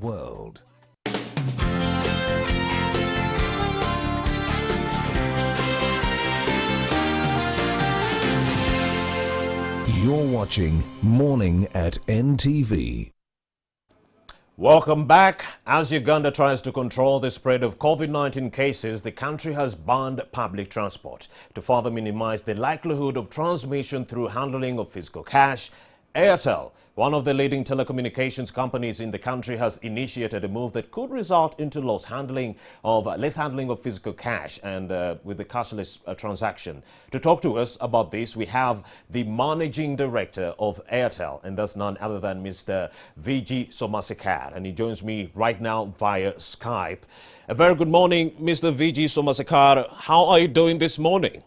World. You're watching Morning at NTV. Welcome back. As Uganda tries to control the spread of COVID-19 cases, the country has banned public transport. To further minimize the likelihood of transmission through handling of physical cash, Airtel, one of the leading telecommunications companies in the country, has initiated a move that could result into less handling of physical cash and with the cashless transaction. To talk to us about this, we have the managing director of Airtel, and that's none other than Mr. VG Somasekar, and he joins me right now via Skype. A very good morning, Mr. VG Somasekar. How are you doing this morning?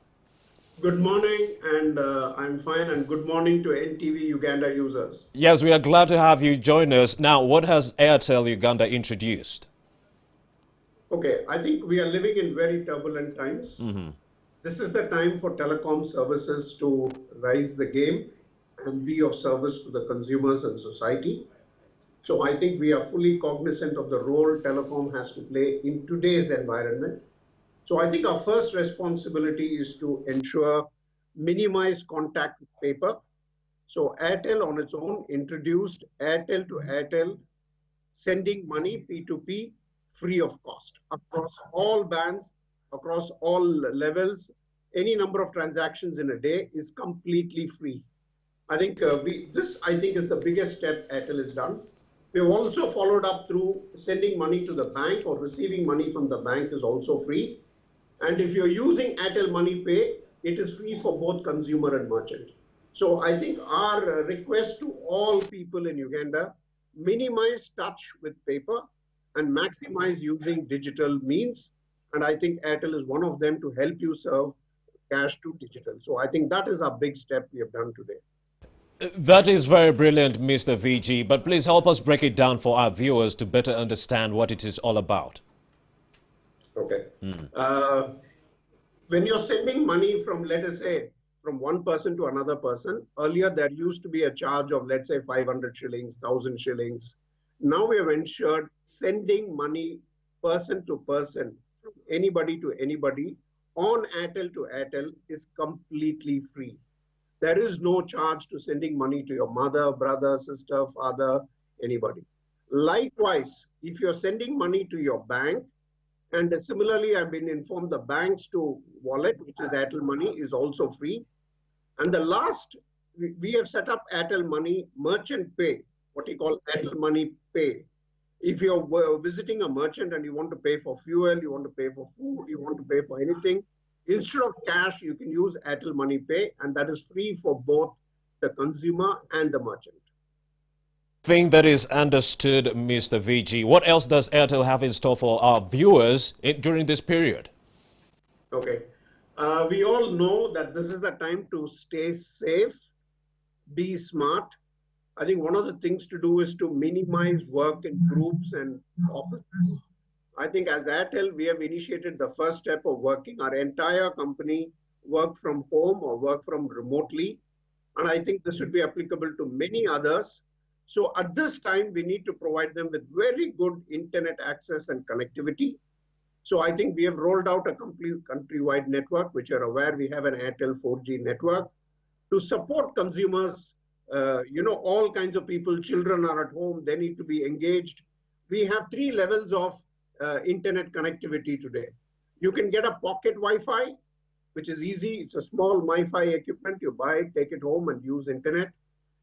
Good morning, and I'm fine, and good morning to NTV Uganda users. Yes, we are glad to have you join us. Now, what has Airtel Uganda introduced? Okay, I think we are living in very turbulent times. This is the time for telecom services to rise the game and be of service to the consumers and society. So I think we are fully cognizant of the role telecom has to play in today's environment. So I think our first responsibility is to ensure minimize contact with paper. So Airtel on its own introduced Airtel to Airtel sending money P2P free of cost across all bands, across all levels. Any number of transactions in a day is completely free. I think this is the biggest step Airtel has done. We have also followed up through sending money to the bank or receiving money from the bank is also free. And if you're using Airtel Money Pay, it is free for both consumer and merchant. So I think our request to all people in Uganda, minimize touch with paper and maximize using digital means. And I think Airtel is one of them to help you serve cash to digital. So I think that is a big step we have done today. That is very brilliant, Mr. VG, but please help us break it down for our viewers to better understand what it is all about. Okay. When you're sending money from, let us say, from one person to another person, earlier there used to be a charge of, let's say, 500 shillings, 1,000 shillings. Now we have ensured sending money person to person, from anybody to anybody, on Airtel to Airtel is completely free. There is no charge to sending money to your mother, brother, sister, father, anybody. Likewise, if you're sending money to your bank, and similarly, I've been informed the banks to wallet, which is Airtel Money, is also free. And the last, we have set up Airtel Money Merchant Pay, what you call Airtel Money Pay. If you're visiting a merchant and you want to pay for fuel, you want to pay for food, you want to pay for anything, instead of cash, you can use Airtel Money Pay, and that is free for both the consumer and the merchant. Thing that is understood, Mr. VG. What else does Airtel have in store for our viewers during this period? Okay. We all know that this is the time to stay safe, be smart. I think one of the things to do is to minimize work in groups and offices. I think as Airtel, we have initiated the first step of working. Our entire company work from home or work from remotely. And I think this would be applicable to many others. So at this time, we need to provide them with very good internet access and connectivity. So I think we have rolled out a complete countrywide network, which you're aware we have an Airtel 4G network to support consumers. All kinds of people, children are at home, they need to be engaged. We have 3 levels of internet connectivity today. You can get a pocket Wi-Fi, which is easy. It's a small Wi-Fi equipment. You buy it, take it home and use internet.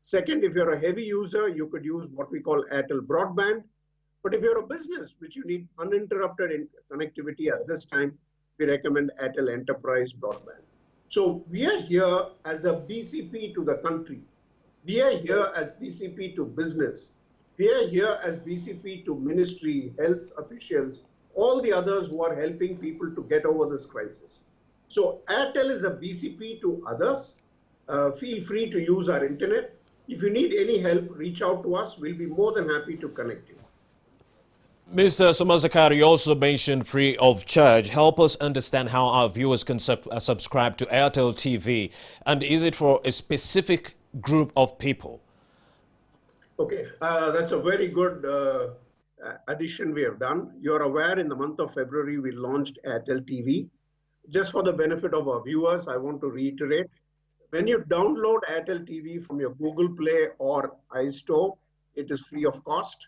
Second, if you're a heavy user, you could use what we call Airtel broadband. But if you're a business which you need uninterrupted connectivity at this time, we recommend Airtel Enterprise Broadband. So we are here as a BCP to the country. We are here as BCP to business. We are here as BCP to ministry, health officials, all the others who are helping people to get over this crisis. So Airtel is a BCP to others. Feel free to use our internet. If you need any help, reach out to us. We'll be more than happy to connect you. Mr. Somasekar, you also mentioned free of charge. Help us understand how our viewers can subscribe to Airtel TV. And is it for a specific group of people? Okay, that's a very good addition we have done. You're aware in the month of February, we launched Airtel TV. Just for the benefit of our viewers, I want to reiterate, when you download Airtel TV from your Google Play or iStore, it is free of cost.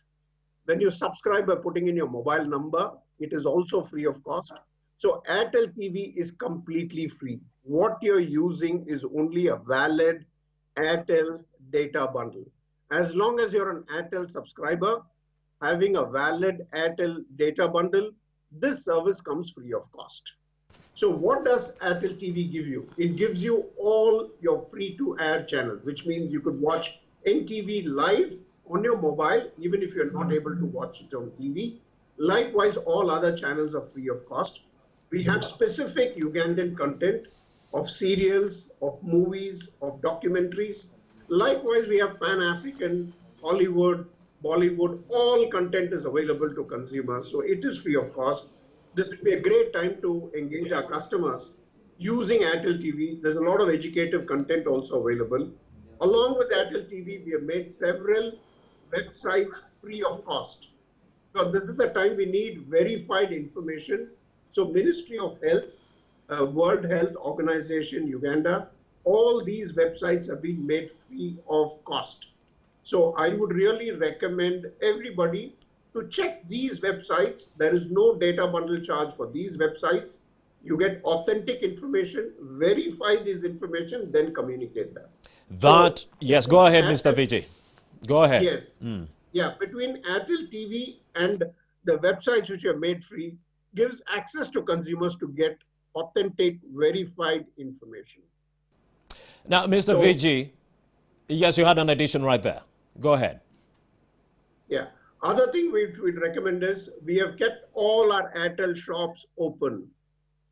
When you subscribe by putting in your mobile number, it is also free of cost. So Airtel TV is completely free. What you're using is only a valid Airtel data bundle. As long as you're an Airtel subscriber, having a valid Airtel data bundle, this service comes free of cost. So what does Airtel TV give you? It gives you all your free-to-air channels, which means you could watch NTV live on your mobile, even if you're not able to watch it on TV. Likewise, all other channels are free of cost. We have specific Ugandan content of serials, of movies, of documentaries. Likewise, we have Pan-African, Hollywood, Bollywood, all content is available to consumers. So it is free of cost. This would be a great time to engage our customers using Airtel TV. There's a lot of educative content also available. Along with Airtel TV, we have made several websites free of cost. So this is the time we need verified information. So Ministry of Health, World Health Organization, Uganda, all these websites have been made free of cost. So I would really recommend everybody to check these websites. There is no data bundle charge for these websites. You get authentic information, verify this information, then communicate that. Yes, go ahead, Mr. Vijay. Go ahead. Yes. Yeah, between Airtel TV and the websites which are made free gives access to consumers to get authentic, verified information. Now, Mr. Vijay, yes, you had an addition right there. Go ahead. Yeah. Other thing we'd recommend is we have kept all our Airtel shops open.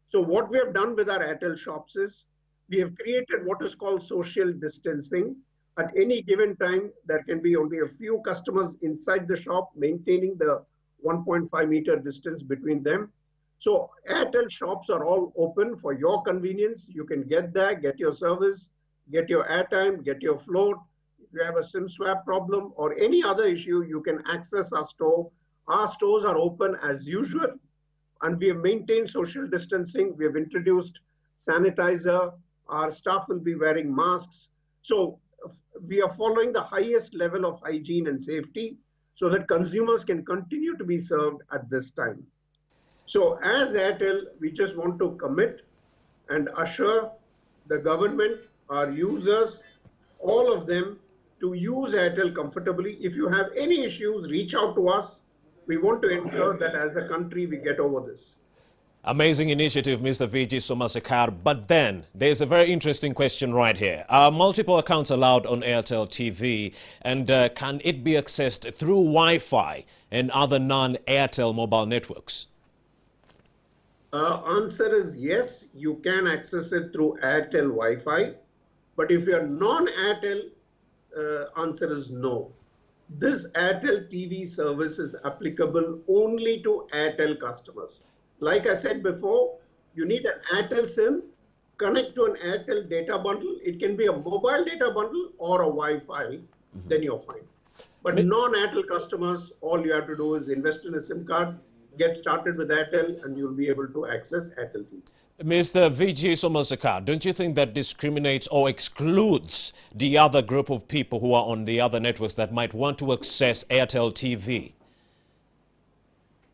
So what we have done with our Airtel shops is we have created what is called social distancing. At any given time, there can be only a few customers inside the shop maintaining the 1.5 meter distance between them. So Airtel shops are all open for your convenience. You can get there, get your service, get your airtime, get your float. If you have a SIM swap problem or any other issue, you can access our store. Our stores are open as usual, and we have maintained social distancing. We have introduced sanitizer. Our staff will be wearing masks. So we are following the highest level of hygiene and safety so that consumers can continue to be served at this time. So as Airtel, we just want to commit and assure the government, our users, all of them, to use Airtel comfortably. If you have any issues, reach out to us. We want to ensure that as a country, we get over this. Amazing initiative, Mr. Vijay Somasakar. But then there's a very interesting question right here. Are multiple accounts allowed on Airtel TV? And can it be accessed through Wi-Fi and other non-Airtel mobile networks? Answer is yes, you can access it through Airtel Wi-Fi. But if you're non-Airtel, answer is no. This Airtel TV service is applicable only to Airtel customers. Like I said before, you need an Airtel SIM, connect to an Airtel data bundle. It can be a mobile data bundle or a Wi-Fi, then you're fine. But non-Airtel customers, all you have to do is invest in a SIM card, get started with Airtel, and you'll be able to access Airtel TV. Mr. Vijay Somasakar, don't you think that discriminates or excludes the other group of people who are on the other networks that might want to access Airtel TV?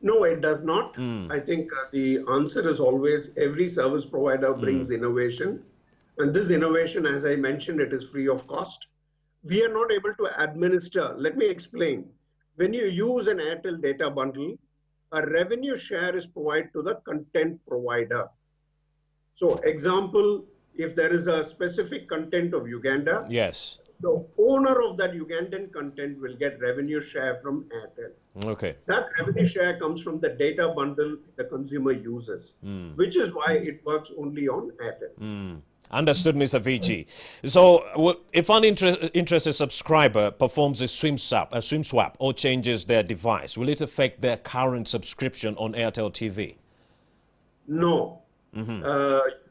No, it does not. I think the answer is always every service provider brings innovation. And this innovation, as I mentioned, it is free of cost. We are not able to administer. Let me explain. When you use an Airtel data bundle, a revenue share is provided to the content provider. So example, if there is a specific content of Uganda, yes, the owner of that Ugandan content will get revenue share from Airtel. Okay. That revenue share comes from the data bundle the consumer uses, which is why it works only on Airtel. Understood, Mr. Vijay. So if an interested subscriber performs a SIM swap or changes their device, will it affect their current subscription on Airtel TV? No.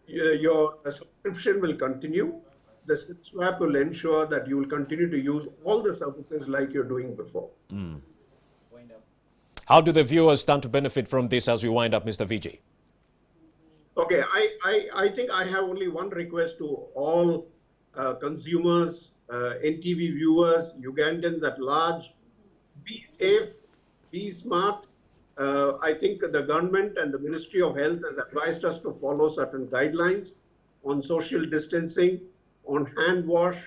Your subscription will continue. The SIM swap will ensure that you will continue to use all the services like you're doing before. How do the viewers stand to benefit from this as we wind up, Mr. VG? Okay, I think I have only one request to all consumers, NTV viewers, Ugandans at large. Be safe, be smart. I think the government and the Ministry of Health has advised us to follow certain guidelines on social distancing, on hand wash,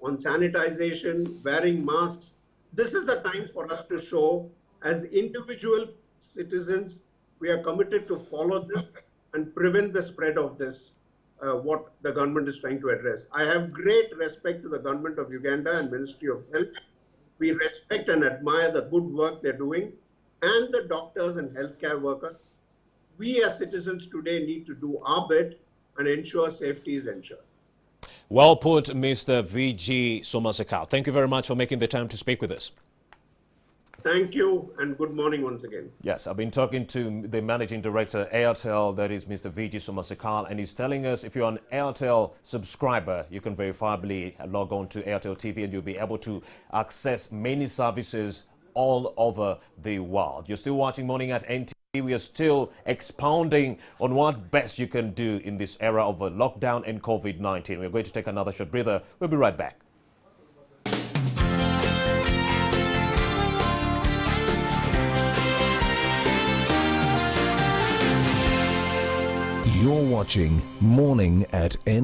on sanitization, wearing masks. This is the time for us to show as individual citizens, we are committed to follow this and prevent the spread of this, what the government is trying to address. I have great respect to the government of Uganda and Ministry of Health. We respect and admire the good work they're doing and the doctors and healthcare workers. We as citizens today need to do our bit and ensure safety is ensured. Well put, Mr. VG Somaseka. Thank you very much for making the time to speak with us. Thank you and good morning once again. Yes, I've been talking to the managing director, Airtel, that is Mr. VG Somaseka, and he's telling us if you're an Airtel subscriber, you can verifiably log on to Airtel TV and you'll be able to access many services all over the world. You're still watching Morning at NTV. We are still expounding on what best you can do in this era of a lockdown and COVID-19. We're going to take another short breather. We'll be right back. You're watching Morning at NTV.